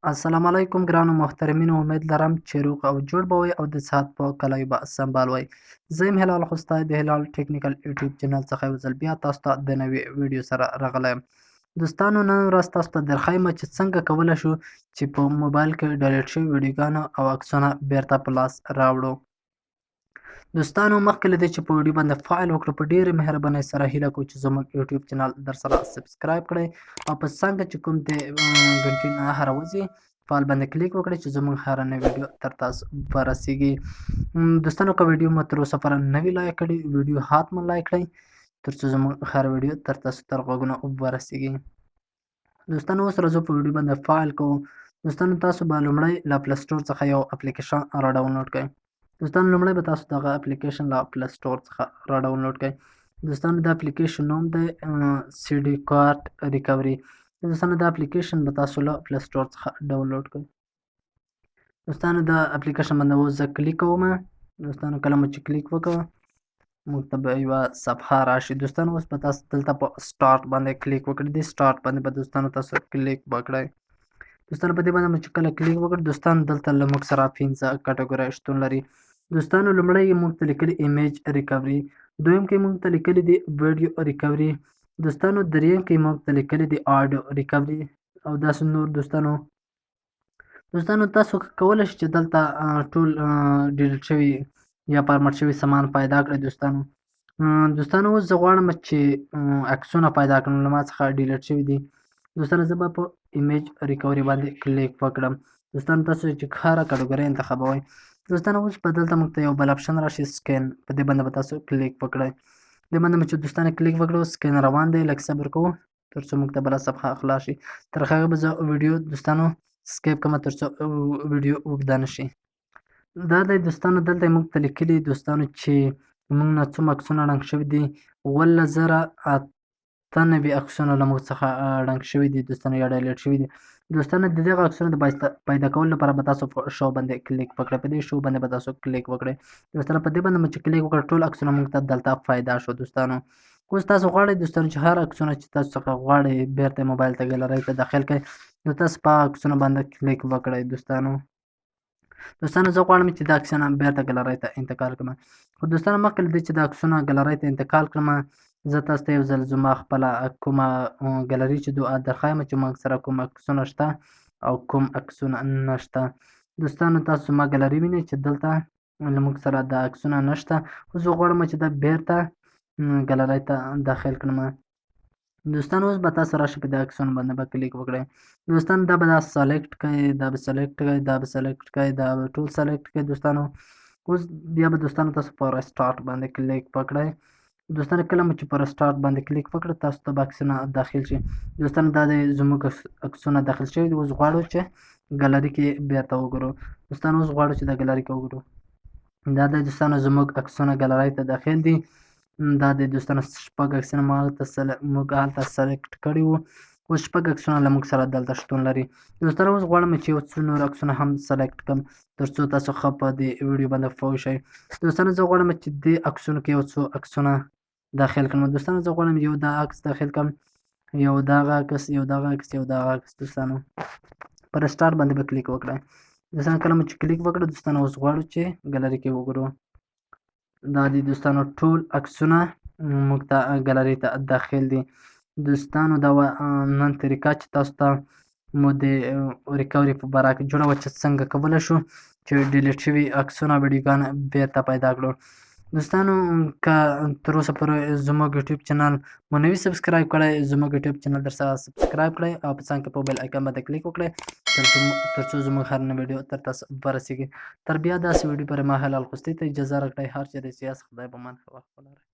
السلام علیکم ګرانو محترمینو، امید لرم چې روغ او جوړ به وئ او د صحت په کلي به سمبال وئ. زه یم هلال خوستی د هلال ټیکنیکل یوټیوب چینل څخه یو ځل بیا تاسو ته د نوې ویډیو سره راغلی یم. دوستانو، نن ورځ تاسو ته درښیم چې څنګه کولی شو چې په موبایل کې ډیلیټ شوي ویډیوګانو او عکسونه بیرته په لاس راوړو. دوستانو، مخکې له دې چې په ویډیو باندې فایل وکړو، په ډېرې مهربانۍ سره هیله کوو چې زموږ یوټیوب چینل در سره سبسکرایب کړئ او په څنګ چې کوم د ګنټې نه هره ورځې فایل باندې کلیک وکړئ چې زموږ هره نوې ویډیو تر تاسو ورسیږي. دوستانو، که ویډیو مو تر اوسه پورې نه وي لایک کړې، ویډیو حتما لایک کړئ تر څو زموږ هره ویډیو تر تاسو تر غوږونو ورسیږي. دوستانو، اوس راځو په ویډیو باندې فایل کوو. دوستانو، تاسو به لومړی له پلی سټور څخه یو اپلیکیشن را ډاونلوډ کړئ. دوستانو، لومړی به تاسو دغه اپلیکیشن له پلی سټور څخه را ډاونلوډ کړئ. دوستانو، د اپلیکیشن نوم دی سی ډي کارت ریکوري. دوستانو، دا اپلیکیشن به تاسو له پلی سټور څخه ډاونلوډ کړئ. دوستانو، دا اپلیکیشن باندې اوس زه کلیک کوم. دوستانو، کله مو چې کلیک وکړو موږ ته به یوه صفحه راشي. دوستانو، اوس به تاسو دلته په سټارټ باندې کلیک وکړئ. دې سټارټ باندې به دوستانو تاسو کلیک وکړئ. دوستانو، په دې باندې مو چې کله کلیک وکړو، دوستانو دلته له موږ سره 15 کټګورۍ شتون لري. دوستانو، لومړی یې موږ ته لیکلي ایمیج ریکوري، دویم کې موږ ته لیکلي دي ویډیو ریکوري، دوستانو دریم کې موږ ته لیکلي دي آډیو ریکوري او داسې نور. دوستانو تاسو کولی شئ چې دلته ټول ډیلیټ شوي یا فارمټ شوي سامان پیدا کړئ. دوستانو اوس زه غواړم چې عکسونه پیدا کړم، له ما څخه ډیلیټ شوي دي. دوستانو، زه به په ایمیج ریکوري باندې کلیک وکړم. دوستانو، تاسو چې هره کټګورۍ انتخابوئ. دوستانو، اوس به دلته موږ ته یو بل اپشن راشي سکین، په دې باندې به تاسو کلیک وکړئ. دې باندې مو چې دوستانو کلیک وکړو، سکین روان دی، لږ صبر کوو تر څو موږ ته بله صفحه خلاص شي. تر هغه به زه ویډیو دوستانو سکیپ کوم تر څو ویډیو اوږده نه شي. دا دی دوستانو، دلته موږ ته لیکلي دوستانو چې موږ نه څوم عکسونه ړنګ شوي دي. 17,098 عکسونه له موږ څخه ړنګ شوي دي دوستانو، یا ډیلیټ شوي دي. دوستانو، د دغه عکسونو د پیدا کولو لپاره به تاسو په شو باندې کلیک وکړئ. په دې شو باندې به تاسو کلیک وکړئ. دوستانو، په دې باندې مو چې کلیک وکړ، ټول عکسونه موږ ته دلته پیدا شو. دوستانو، اوس تاسو غواړئ دوستانو چې هر عکسونه چې تاسو څخه غواړئ بیرته موبایل ته ګالرۍ ته داخل کړئ، نو تاسو په عکسونه باندې کلیک وکړئ. دوستانو، زه غواړم چې دا عکسونه بیرته ګالرۍ ته انتقال کړم. خو دوستانو، مخکې له دې چې دا عکسونه ګالرۍ ته انتقال کړم، زه تاسو ته یو ځل زما خپله کومه ګالري چې درښیم چې موږ سره کوم عکسونه شته او کوم عکسونه نشته. دوستانو، تاسو زما ګالري وینئ چې دلته له موږ سره دا عکسونه نشته. خو زه غواړم چې دا بیرته ګالرۍ ته داخل کړم. دوستانو، اوس به تاسو راشئ په دې عکسونو باندې به کلیک وکړئ. دوستانو، دا به سلیکټ کړئ، دا به سلیکټ کړئ، دا به سلیکټ کړئ، دا به ټول سلیکټ کړئ. دوستانو، اوس بیا به دوستانو تاسو په رسټارټ باندې کلیک وکړئ. دوستانو، کله مو چې په رسټارټ باندې کلیک وکړئ، تاسو ته به عکسونه داخل شي. دوستانو، دا د زموږ عکسونه داخل شوي دي. اوس غواړو چې ګالري کې بیرته وګورو. دوستانو، اوس غواړو چې دا ګالري کې وګورو. دا دی دوستانو، زموږ عکسونه ګالرۍ ته داخل دي. دا دی دوستانو، شپږ عکسونه موږ هلته سلیکټ کړي وو. اوس شپږ عکسونه له موږ سره دلته شتون لري. دوستانو، اوس غواړم چې یو څو نور عکسونه هم سلیکټ کړم تر څو تاسو ښه په دې ویډیو باندې پوه شئ. دوستانو، زه غواړم چې دې عکسونو کې یو څو عکسونه داخل کړم. دوستانو، زه غواړم یو دا عکس داخل کړم، یو دغه عکس، یو دغه عکس، یو دغه عکس. دوستانو، په رسټارټ باندې به کلیک وکړئ. دوستانو، کله مو چې کلیک وکړو، دوستانو اوس غواړو چې ګالري کې وګورو. دا دي دوستانو، ټول عکسونه موږ ته ګالرۍ ته داخل دي. دوستانو، دا نن طریقه چې تاسو ته مو د ریکوري په باره کې جوړه وه چې څنګه کولی شو چې ډیلیټ شوي عکسونه ویډیوګانې بیرته پیدا کړو. دوستانو، که تر اوسه پورې زموږ یوټیوب چینل مو نه وي سبسکرایب کړی، زموږ یوټیوب چینل در سره سبسکرایب کړئ او په څنګ کې په بیل آیکن باندې کلیک وکړئ تر څو زموږ هر نوې ویډیو تر تاسو ورسیږي. تر بیا داسې ویډیو پورې ما هلال خوستی ته اجازه راکړئ. هر چیرې چې یاست، خدای به مان ښه وخت ولرئ.